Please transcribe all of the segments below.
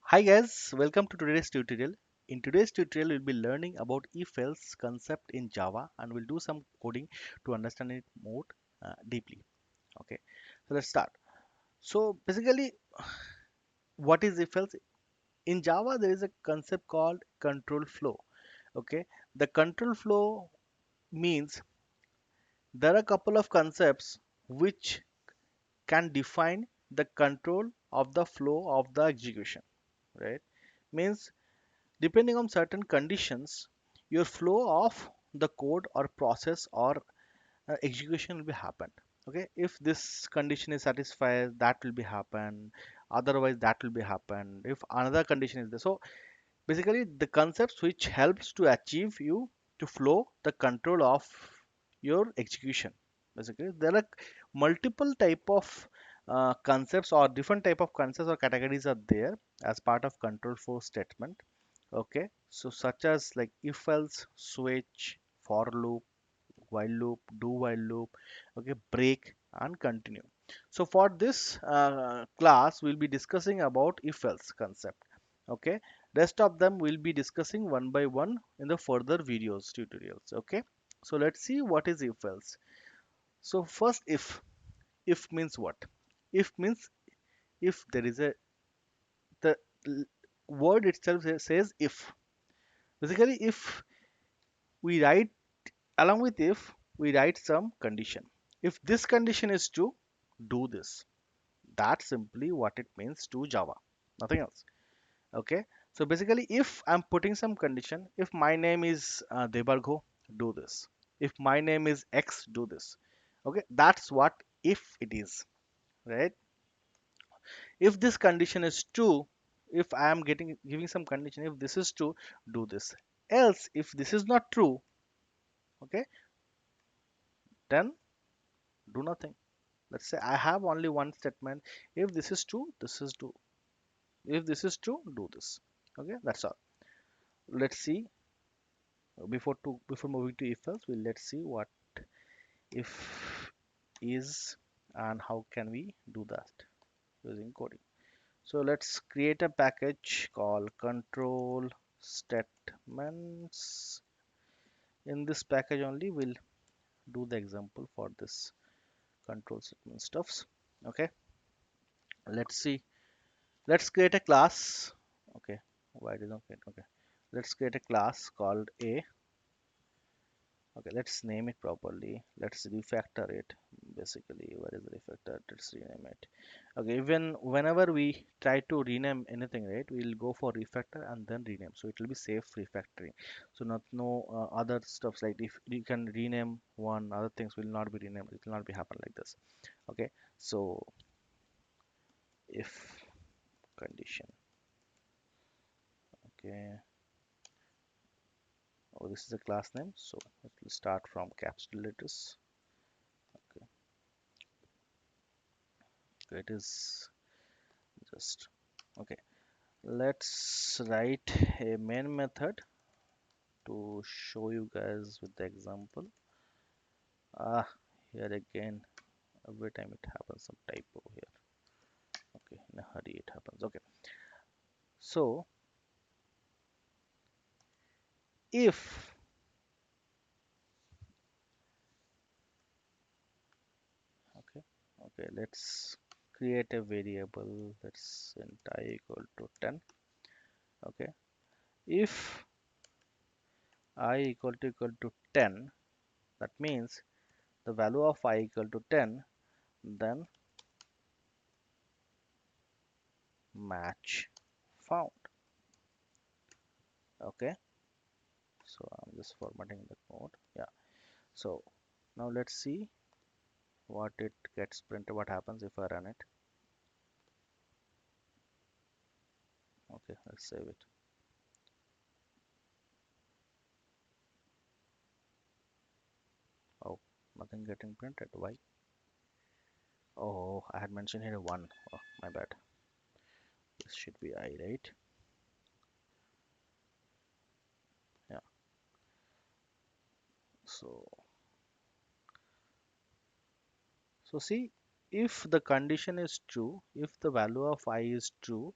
Hi guys, welcome to today's tutorial. In today's tutorial, we'll be learning about if-else concept in Java and we'll do some coding to understand it more deeply. Okay, so let's start. So basically, what is if-else? In Java, there is a concept called control flow. Okay, the control flow means there are a couple of concepts which can define the control of the flow of the execution, right? Means depending on certain conditions, your flow of the code or process or execution will be happen. Okay, if this condition is satisfied, that will be happen. Otherwise, that will be happen. If another condition is there, so basically the concepts which helps to achieve you to flow the control of your execution. Basically, there are multiple type of concepts or different type of concepts or categories are there as part of control flow statement. Okay, so such as like if else, switch, for loop, while loop, do while loop, okay, break and continue. So for this class, we'll be discussing about if else concept. Okay, rest of them we'll be discussing one by one in the further videos tutorials. Okay, so let's see what is if else. So first if means what? If means if there is a the l- word itself says if. Basically, if we write along with if we write some condition. If this condition is true, do this. That's simply what it means to Java. Nothing else. Okay. So basically, if I'm putting some condition, if my name is Debargo, do this. If my name is X, do this. Okay. That's what if it is, right? If this condition is true, if I am getting giving some condition, if this is true, do this. Else, if this is not true, okay, then do nothing. Let's say I have only one statement. If this is true, this is true. If this is true, do this. Okay, that's all. Let's see. Before moving to if else, let's see what if is and how can we do that using coding. So let's create a package called control statements. In this package only, we'll do the example for this control statement stuffs. Okay, let's see. Let's create a class. Okay, why did not create? Okay, let's create a class called a. Okay, let's name it properly. Let's refactor it. Basically, where is the refactor? Let's rename it. Okay, even whenever we try to rename anything, right, we'll go for refactor and then rename. So it will be safe refactoring. So not no other stuffs like if you can rename one, other things will not be renamed. It will not be happen like this. Okay, so if condition. Okay. Oh, this is a class name, so it will start from capital letters. Okay, so it is just okay. Let's write a main method to show you guys with the example. Ah, here again, every time it happens some typo here. Okay, in a hurry it happens. Okay, so if okay, okay, let's create a variable that's int I equal to 10. Okay, if I equal to 10, that means the value of I equal to 10, then match found. Okay, so I'm just formatting the code. Yeah, so now let's see what it gets printed, what happens if I run it. Okay, let's save it. Oh, nothing getting printed. Why? Oh, I had mentioned here one. Oh, my bad. This should be I, right? Yeah, so see, if the condition is true, if the value of I is true,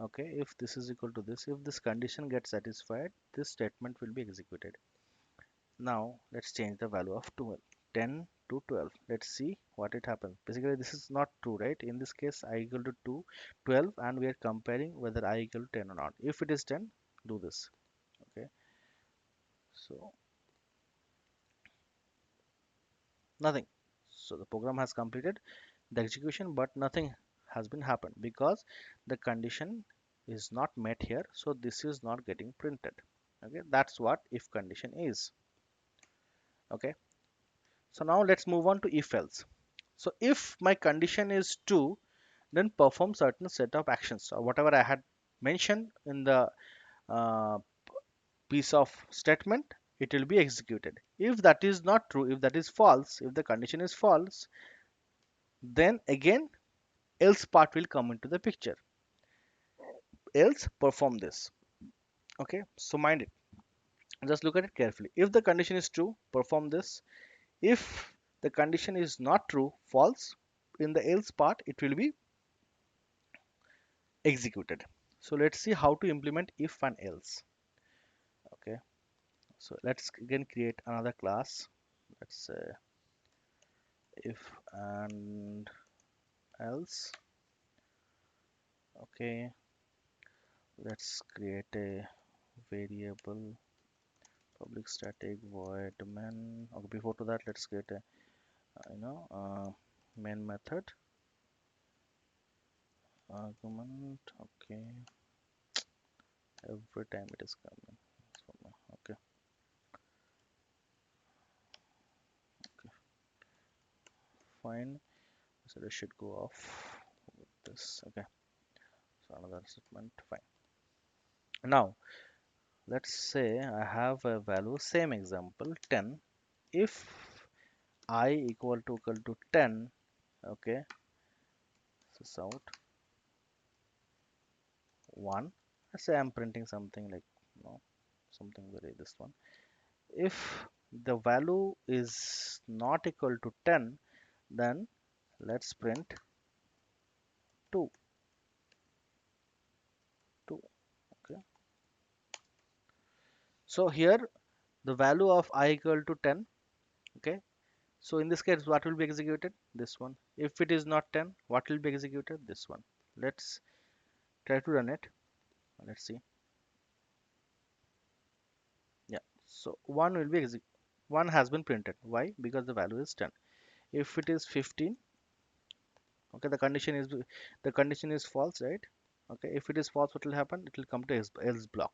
Okay, if this is equal to this, if this condition gets satisfied, this statement will be executed. Now let's change the value of 12, 10 to 12. Let's see what it happens. Basically, this is not true, right? In this case, I equal to 2, 12, and we are comparing whether I equal to 10 or not. If it is 10, do this. Okay, so nothing. So the program has completed the execution, but nothing has been happened because the condition is not met here. So this is not getting printed. Okay, that's what if condition is. Okay, so now let's move on to if else. So if my condition is true, then perform certain set of actions or whatever I had mentioned in the uh, piece of statement, it will be executed. If that is not true, if that is false, if the condition is false, then again else part will come into the picture. Else perform this. Okay, so mind it, just look at it carefully. If the condition is true, perform this. If the condition is not true, false, in the else part it will be executed. So let's see how to implement if and else. Okay, so let's again create another class. Let's say if and else. Okay, let's create a variable public static void main. Okay, before to that, let's create a main method argument. Okay, every time it is coming. Okay, okay, fine. So this should go off with this. Okay, so another statement. Fine. Now let's say I have a value, same example, 10. If I equal to 10, okay, this out 1. Let's say I'm printing something like, something very this one. If the value is not equal to 10, then let's print 2, 2. Okay, so here the value of I equal to 10. Okay, so in this case what will be executed? This one. If it is not 10, what will be executed? This one. Let's try to run it. Let's see. Yeah, so 1 will be executed. 1 has been printed. Why? Because the value is 10. If it is 15, okay, the condition is false, right? Okay, if it is false, what will happen? It will come to else block.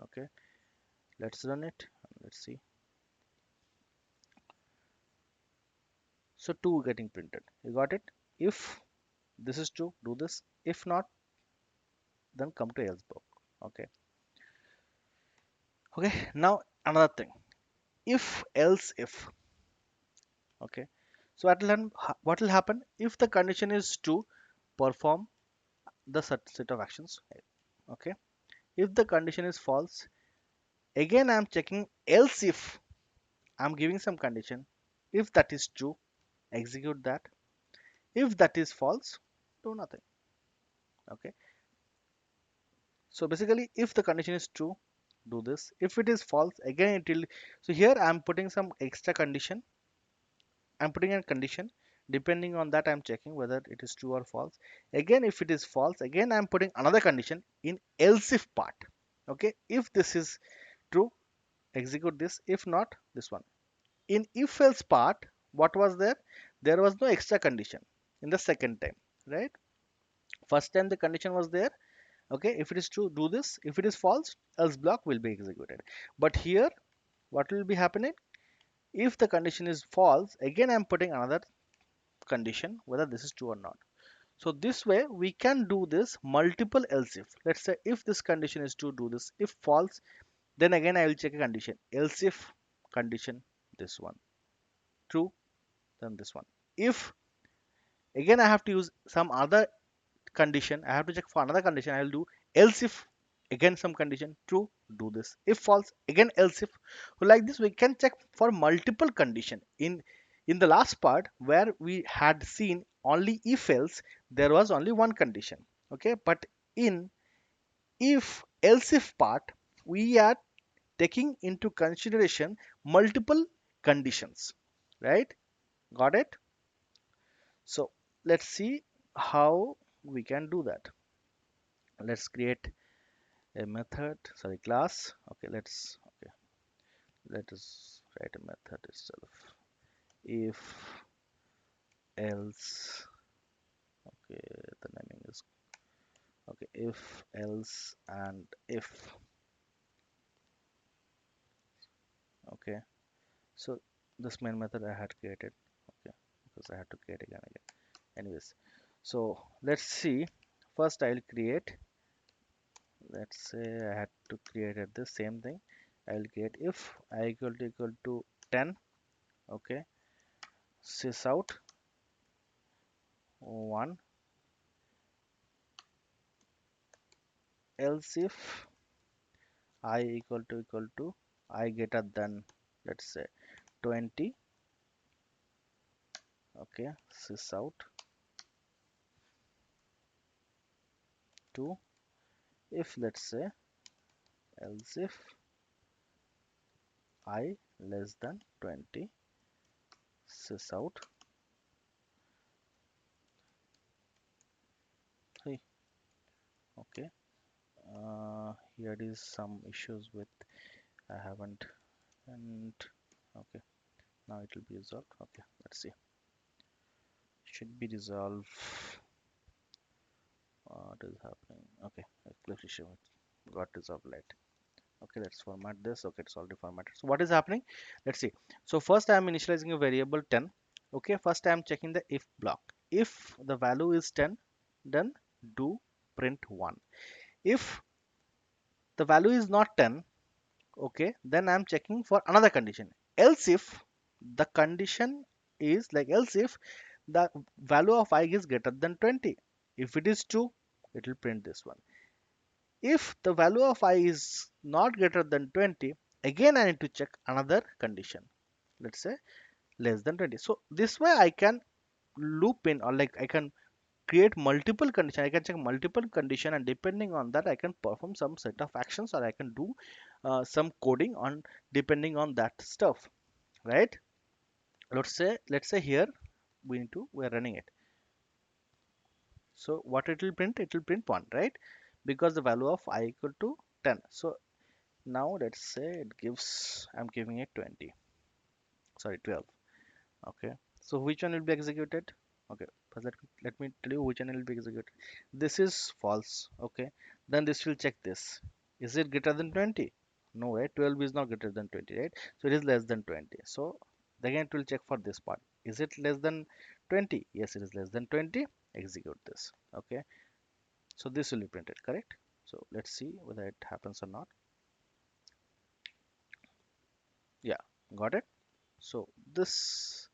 Okay, let's run it. Let's see. So 2 getting printed. You got it? If this is true, do this. If not, then come to else block. Okay. Okay, now another thing. If else if. Okay, so what will happen if the condition is true? Perform the set of actions. Okay, if the condition is false, again I am checking else if. I'm giving some condition. If that is true, execute that. If that is false, do nothing. Okay, so basically if the condition is true, do this. If it is false, again it will. So here I'm putting some extra condition. I'm putting a condition. Depending on that, I'm checking whether it is true or false. Again, if it is false, again I'm putting another condition in else if part. Okay, if this is true, execute this. If not, this one. In if else part, what was there? There was no extra condition in the second time, right? First time the condition was there. Okay, if it is true, do this. If it is false, else block will be executed. But here, what will be happening? If the condition is false, again I'm putting another condition whether this is true or not. So this way we can do this multiple else if. Let's say if this condition is true, do this. If false, then again I will check a condition. Else if condition, this one. True, then this one. If again I have to use some other condition, I have to check for another condition. I will do else if again some condition. True, do this. If false, again else if. So like this we can check for multiple condition. In the last part where we had seen only if else, there was only one condition. Okay, but in if else if part, we are taking into consideration multiple conditions, right? Got it? So let's see how we can do that. Let's create a method, sorry, class. Okay, let us write a method itself. If else, okay, the naming is okay. If else and if, okay. So this main method I had created, okay, because I had to create again. Anyways, so let's see. First, I'll create. Let's say I had to create at the same thing. I'll create if I equal to 10. Okay, sys out 1, else if I equal to I greater than, let's say, 20. Okay, sys out 2, if, let's say, else if I less than 20, sys out 3. Okay, here is some issues with I haven't, and okay, now it will be resolved. Okay, let's see. Should be resolved. What is happening? Okay, Eclipse issue got resolved late. Okay, let's format this. Okay, it's already formatted. So what is happening? Let's see. So first I am initializing a variable 10. Okay, first I am checking the if block. If the value is 10, then do print 1. If the value is not 10, okay, then I'm checking for another condition. Else if the condition is like, else if the value of I is greater than 20. If it is true, it will print this one. If the value of I is not greater than 20, again I need to check another condition. Let's say less than 20. So this way I can loop in, or like I can create multiple condition. I can check multiple condition, and depending on that I can perform some set of actions, or I can do some coding on depending on that stuff, right? Let's say here we're running it. So what it will print? It will print 1, right? Because the value of I equal to 10. So now let's say it gives, I'm giving it 20, sorry, 12. Okay, so which one will be executed? Okay, first let me tell you which one will be executed. This is false. Okay, then this will check this. Is it greater than 20? No, right? 12 is not greater than 20, right? So it is less than 20. So again it will check for this part. Is it less than 20? Yes, it is less than 20. Execute this. Okay, so this will be printed, correct? So let's see whether it happens or not. Yeah, got it. So this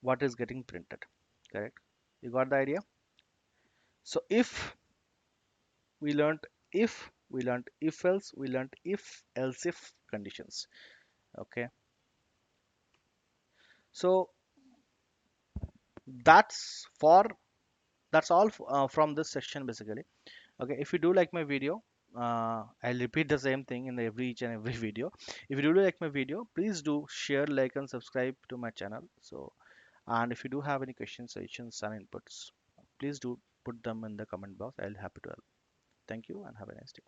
what is getting printed, correct? You got the idea? So if we learned if else, we learned if else if conditions. Okay, so that's for that's all from this section basically. Okay, if you do like my video, I'll repeat the same thing in every each and every video. If you do like my video, please do share, like, and subscribe to my channel. So, and if you do have any questions, suggestions, and inputs, please do put them in the comment box. I'll happy to help. Thank you and have a nice day.